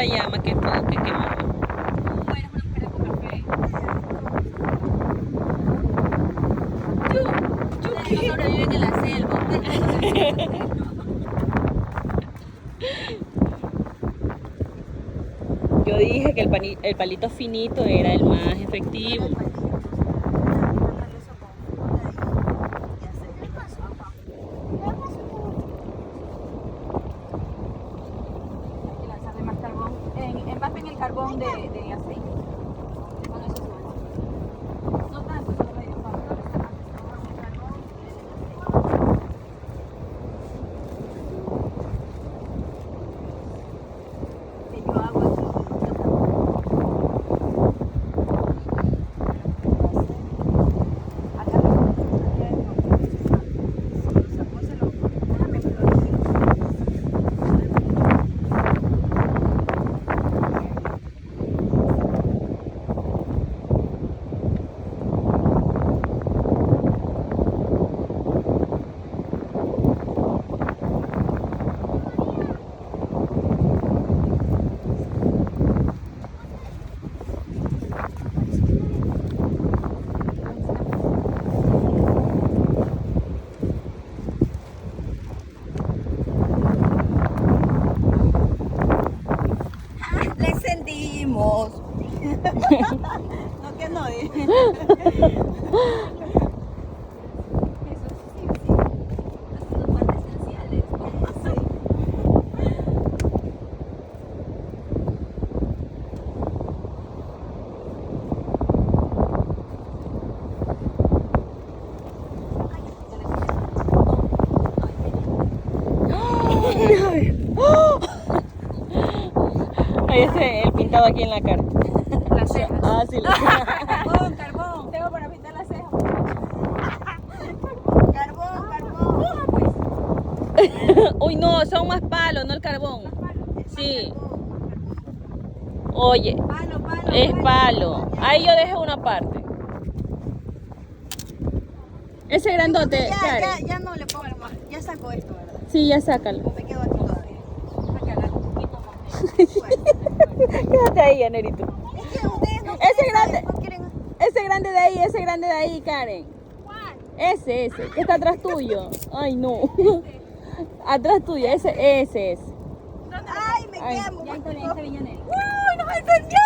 llama que quemaba. Bueno, una mujer con café. No sobreviven en la selva. Yo dije que el palito finito era el más efectivo. Lanzarle más carbón, empapen el carbón de aceite. Con eso suena. No tanto, solo medio carbón. Que yo hago aquí, yo acá le encendimos. No, que no. Eso sí, sí. Haciendo partes esenciales. Ahí ese el pintado aquí en la cara. Las cejas. Ah, sí, la Carbón, carbón. Tengo para pintar las cejas. Carbón, carbón. Uy, no, son más palos, no el carbón. Sí. Oye, Palo, palo. es palo. Ahí yo dejé una parte. Ese grandote, Karen. Ya no le pongo más. Ya saco esto, ¿verdad? Sí, ya sácalo. Me quedo aquí todavía. Hay que hablar un poquito más. Quédate ahí, Anerito. Es que ustedes no Ese quieren, grande. no quieren. Ese grande de ahí, Karen. ¿Cuál? Ese, que está atrás tuyo. Ay, no. Atrás tuyo, ese es. Ay, me Ay. quemo. Ya Uy, no me entendió.